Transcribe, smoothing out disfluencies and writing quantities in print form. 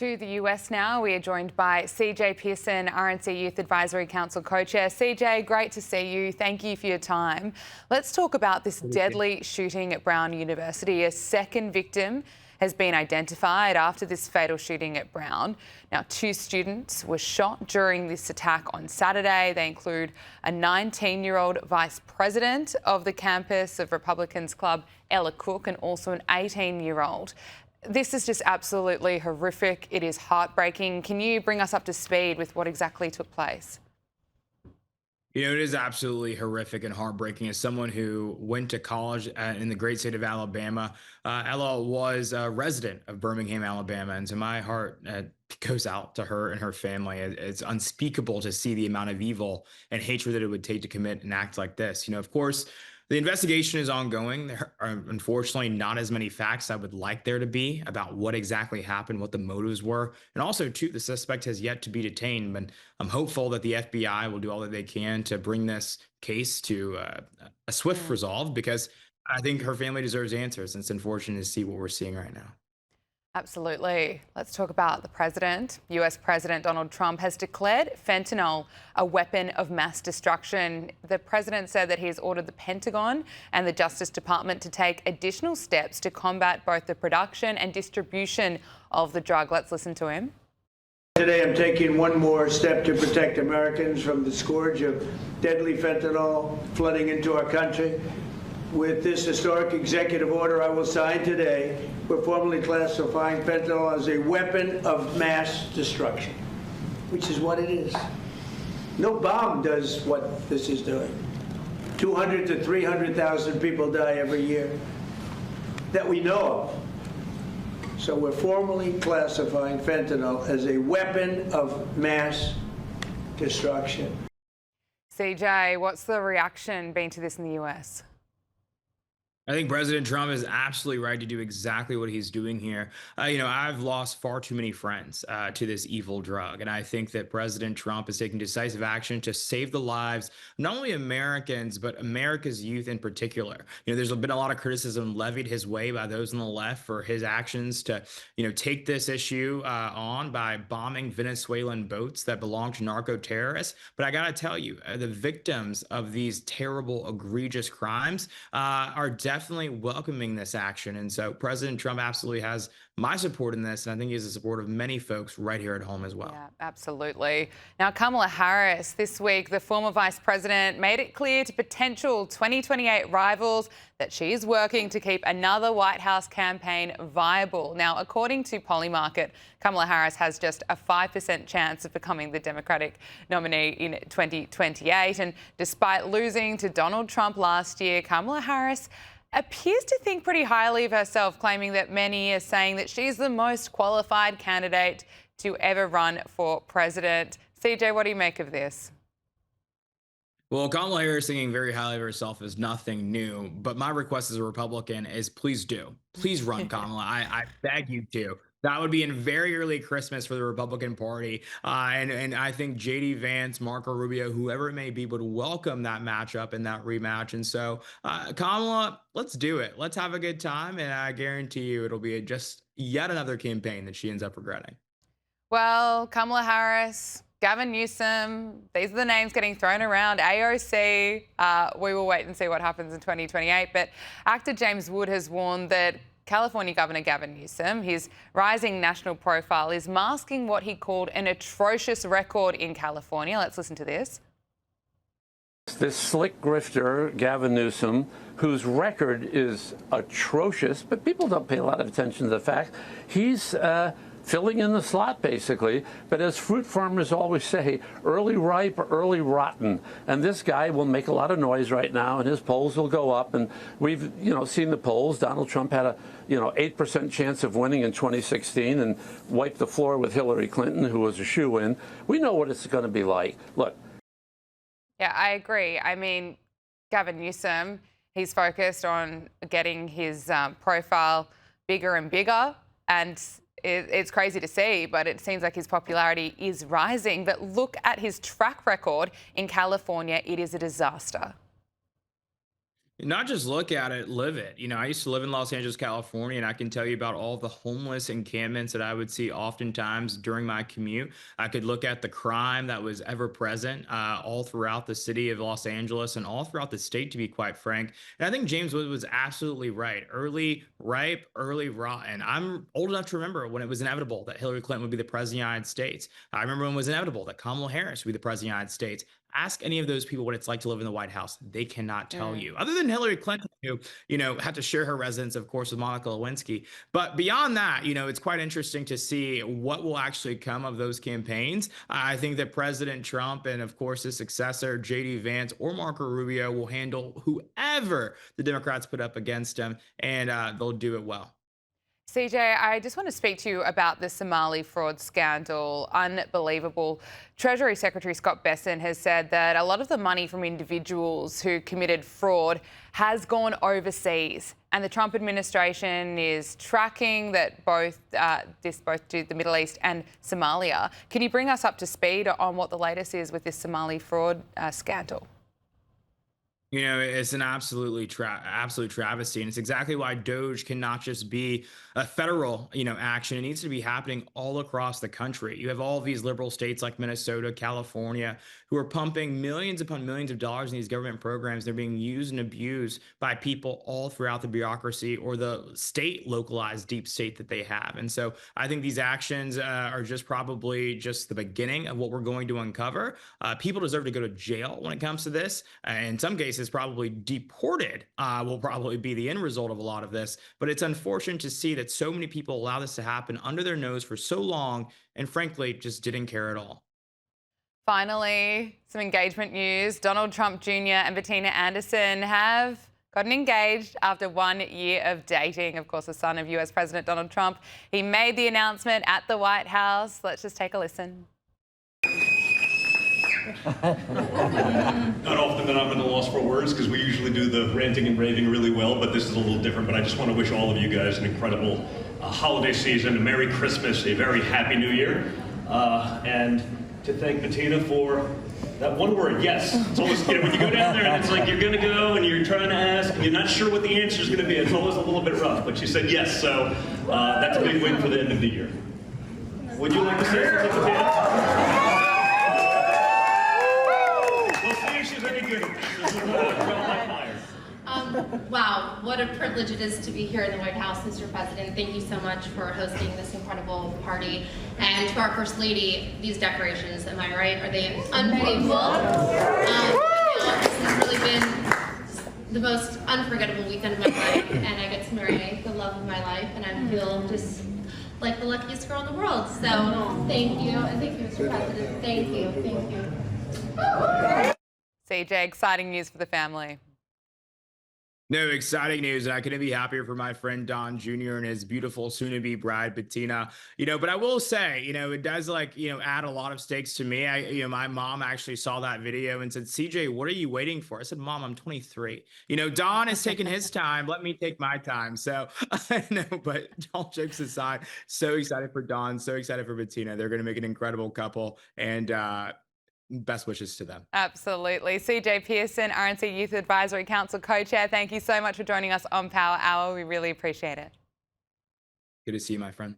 To the US now, we are joined by CJ Pearson, RNC Youth Advisory Council co-chair. CJ, great to see you. Thank you for your time. Let's talk about this deadly shooting at Brown University. A second victim has been identified after this fatal shooting at Brown. Now, 2 students were shot during this attack on Saturday. They include a 19-year-old vice president of the campus of Republicans Club, Ella Cook, and also an 18-year-old. This is just absolutely horrific. It is heartbreaking. Can you bring us up to speed with what exactly took place? You know, it is absolutely horrific and heartbreaking. As someone who went to college in the great state of Alabama, Ella was a resident of Birmingham, Alabama. And so my heart goes out to her and her family. It's unspeakable to see the amount of evil and hatred that it would take to commit an act like this. You know, of course, the investigation is ongoing. There are unfortunately not as many facts I would like there to be about what exactly happened, what the motives were. And also, too, the suspect has yet to be detained. But I'm hopeful that the FBI will do all that they can to bring this case to a swift resolve, because I think her family deserves answers. And it's unfortunate to see what we're seeing right now. Absolutely. Let's talk about the president. US President Donald Trump has declared fentanyl a weapon of mass destruction. The president said that he has ordered the Pentagon and the Justice Department to take additional steps to combat both the production and distribution of the drug. Let's listen to him. Today I'm taking one more step to protect Americans from the scourge of deadly fentanyl flooding into our country. With this historic executive order I will sign today, we're formally classifying fentanyl as a weapon of mass destruction, which is what it is. No bomb does what this is doing. 200 to 300,000 people die every year that we know of. So we're formally classifying fentanyl as a weapon of mass destruction. CJ, what's the reaction been to this in the US? I think President Trump is absolutely right to do exactly what he's doing here. I've lost far too many friends to this evil drug. And I think that President Trump is taking decisive action to save the lives, not only Americans, but America's youth in particular. You know, there's been a lot of criticism levied his way by those on the left for his actions to, take this issue on by bombing Venezuelan boats that belong to narco terrorists. But I got to tell you, the victims of these terrible, egregious crimes are definitely welcoming this action. And so President Trump absolutely has my support in this. And I think he has the support of many folks right here at home as well. Yeah, absolutely. Now, Kamala Harris, this week, the former vice president made it clear to potential 2028 rivals that she is working to keep another White House campaign viable. Now, according to Polymarket, Kamala Harris has just a 5% chance of becoming the Democratic nominee in 2028. And despite losing to Donald Trump last year, Kamala Harris appears to think pretty highly of herself, claiming that many are saying that she's the most qualified candidate to ever run for president. CJ, what do you make of this? Well, Kamala Harris thinking very highly of herself is nothing new, but my request as a Republican is please do. Please run, Kamala. I beg you to. That would be in very early Christmas for the Republican Party. And I think J.D. Vance, Marco Rubio, whoever it may be, would welcome that matchup and that rematch. And so, Kamala, let's do it. Let's have a good time. And I guarantee you it'll be just yet another campaign that she ends up regretting. Well, Kamala Harris, Gavin Newsom, these are the names getting thrown around. AOC, we will wait and see what happens in 2028. But actor James Wood has warned that California Governor Gavin Newsom, his rising national profile, is masking what he called an atrocious record in California. Let's listen to this. This slick grifter, Gavin Newsom, whose record is atrocious, but people don't pay a lot of attention to the fact he's filling in the slot, basically. But as fruit farmers always say, early ripe or early rotten. And this guy will make a lot of noise right now, and his polls will go up. And we've, seen the polls. Donald Trump had a, 8% chance of winning in 2016 and wiped the floor with Hillary Clinton, who was a shoo-in. We know what it's going to be like. Look. Yeah, I agree. I mean, Gavin Newsom, he's focused on getting his profile bigger and bigger. And it's crazy to see, but it seems like his popularity is rising. But look at his track record in California. It is a disaster. Not just look at it, live it. I used to live in Los Angeles, California, and I can tell you about all the homeless encampments that I would see oftentimes during my commute. I could look at the crime that was ever present all throughout the city of Los Angeles and all throughout the state, to be quite frank. And I think James Wood was absolutely right. Early ripe, early rotten. I'm old enough to remember when it was inevitable that Hillary Clinton would be the president of the United States. I remember when it was inevitable that Kamala Harris would be the president of the United States. Ask any of those people what it's like to live in the White House. They cannot tell you, other than Hillary Clinton, who, had to share her residence, of course, with Monica Lewinsky. But beyond that, it's quite interesting to see what will actually come of those campaigns. I think that President Trump and, of course, his successor, J.D. Vance or Marco Rubio, will handle whoever the Democrats put up against him, and they'll do it well. CJ, I just want to speak to you about the Somali fraud scandal. Unbelievable. Treasury Secretary Scott Bessent has said that a lot of the money from individuals who committed fraud has gone overseas. And the Trump administration is tracking that both to the Middle East and Somalia. Can you bring us up to speed on what the latest is with this Somali fraud scandal? It's an absolute travesty, and it's exactly why DOGE cannot just be a federal, action. It needs to be happening all across the country. You have all of these liberal states like Minnesota, California, who are pumping millions upon millions of dollars in these government programs. They're being used and abused by people all throughout the bureaucracy or the state localized deep state that they have. And so I think these actions are just probably just the beginning of what we're going to uncover. People deserve to go to jail when it comes to this. In some cases, probably deported will probably be the end result of a lot of this. But it's unfortunate to see that so many people allow this to happen under their nose for so long and frankly just didn't care at all. Finally, some engagement news. Donald Trump Jr. and Bettina Anderson have gotten engaged after 1 year of dating. Of course, the son of US President Donald Trump. He made the announcement at the White House. Let's just take a listen. Not often that I'm at a loss for words because we usually do the ranting and raving really well, but this is a little different. But I just want to wish all of you guys an incredible holiday season, a Merry Christmas, a very Happy New Year, and to thank Bettina for that one word, yes. It's almost, when you go down there and it's like you're going to go and you're trying to ask and you're not sure what the answer is going to be, it's always a little bit rough, but she said yes, so that's a big win for the end of the year. Would you like to say something, Bettina? Wow, what a privilege it is to be here in the White House, Mr. President. Thank you so much for hosting this incredible party. And to our First Lady, these decorations, am I right? Are they unbelievable? This has really been the most unforgettable weekend of my life, and I get to marry the love of my life, and I feel just like the luckiest girl in the world. So thank you, and thank you, Mr. President. Thank you, thank you. CJ, exciting news for the family. No, exciting news, and I couldn't be happier for my friend Don Jr. and his beautiful soon-to-be bride Bettina. But I will say, it does add a lot of stakes to me. My mom actually saw that video and said, "CJ, what are you waiting for?" I said, "Mom, I'm 23. Don is taking his time. Let me take my time." So no, but all jokes aside, so excited for Don, so excited for Bettina. They're going to make an incredible couple, and best wishes to them. Absolutely. CJ Pearson, RNC Youth Advisory Council co-chair, thank you so much for joining us on Power Hour. We really appreciate it. Good to see you, my friend.